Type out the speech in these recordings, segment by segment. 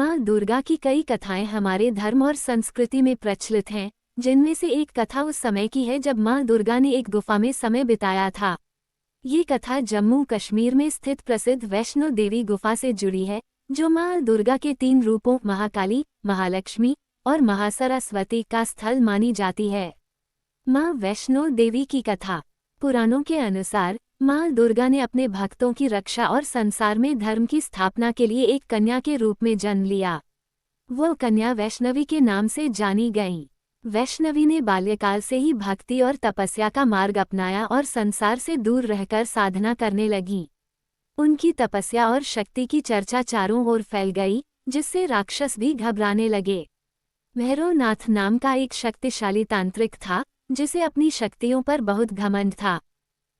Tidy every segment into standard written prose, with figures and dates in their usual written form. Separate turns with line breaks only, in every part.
माँ दुर्गा की कई कथाएं हमारे धर्म और संस्कृति में प्रचलित हैं, जिनमें से एक कथा उस समय की है जब माँ दुर्गा ने एक गुफा में समय बिताया था। ये कथा जम्मू कश्मीर में स्थित प्रसिद्ध वैष्णो देवी गुफा से जुड़ी है, जो माँ दुर्गा के 3 रूपों महाकाली, महालक्ष्मी और महासरस्वती का स्थल मानी जाती है। माँ वैष्णो देवी की कथा। पुराणों के अनुसार माँ दुर्गा ने अपने भक्तों की रक्षा और संसार में धर्म की स्थापना के लिए एक कन्या के रूप में जन्म लिया। वो कन्या वैष्णवी के नाम से जानी गईं। वैष्णवी ने बाल्यकाल से ही भक्ति और तपस्या का मार्ग अपनाया और संसार से दूर रहकर साधना करने लगीं। उनकी तपस्या और शक्ति की चर्चा चारों ओर फैल गई, जिससे राक्षस भी घबराने लगे। भैरवनाथ नाम का एक शक्तिशाली तांत्रिक था, जिसे अपनी शक्तियों पर बहुत घमंड था।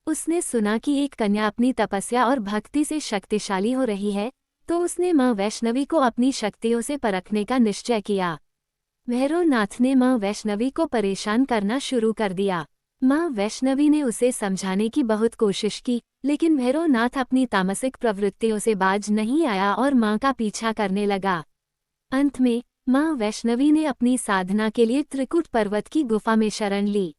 उसने सुना कि एक कन्या अपनी तपस्या और भक्ति से शक्तिशाली हो रही है, तो उसने माँ वैष्णवी को अपनी शक्तियों से परखने का निश्चय किया। भैरवनाथ ने माँ वैष्णवी को परेशान करना शुरू कर दिया। माँ वैष्णवी ने उसे समझाने की बहुत कोशिश की, लेकिन भैरवनाथ अपनी तामसिक प्रवृत्तियों से बाज नहीं आया और माँ का पीछा करने लगा। अंत में माँ वैष्णवी ने अपनी साधना के लिए त्रिकुट पर्वत की गुफा में शरण ली।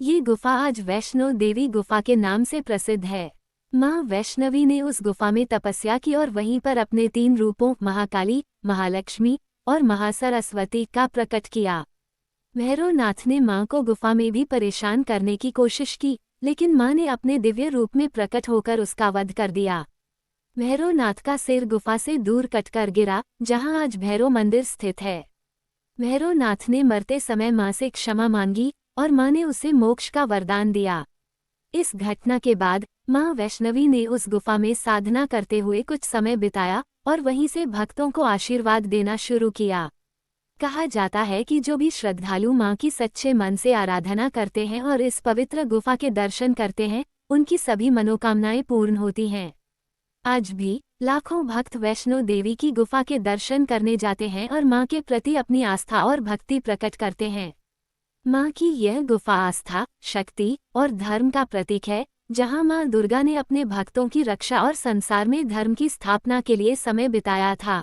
ये गुफा आज वैष्णो देवी गुफा के नाम से प्रसिद्ध है। माँ वैष्णवी ने उस गुफा में तपस्या की और वहीं पर अपने 3 रूपों महाकाली, महालक्ष्मी और महासरस्वती का प्रकट किया। भैरवनाथ ने माँ को गुफा में भी परेशान करने की कोशिश की, लेकिन माँ ने अपने दिव्य रूप में प्रकट होकर उसका वध कर दिया। भैरवनाथ का सिर गुफा से दूर कटकर गिरा, जहाँ आज भैरव मंदिर स्थित है। भैरवनाथ ने मरते समय माँ से क्षमा मांगी और माँ ने उसे मोक्ष का वरदान दिया। इस घटना के बाद माँ वैष्णवी ने उस गुफा में साधना करते हुए कुछ समय बिताया और वहीं से भक्तों को आशीर्वाद देना शुरू किया। कहा जाता है कि जो भी श्रद्धालु माँ की सच्चे मन से आराधना करते हैं और इस पवित्र गुफा के दर्शन करते हैं, उनकी सभी मनोकामनाएं पूर्ण होती हैं। आज भी लाखों भक्त वैष्णो देवी की गुफा के दर्शन करने जाते हैं और माँ के प्रति अपनी आस्था और भक्ति प्रकट करते हैं। माँ की यह गुफा आस्था, शक्ति और धर्म का प्रतीक है, जहाँ माँ दुर्गा ने अपने भक्तों की रक्षा और संसार में धर्म की स्थापना के लिए समय बिताया था।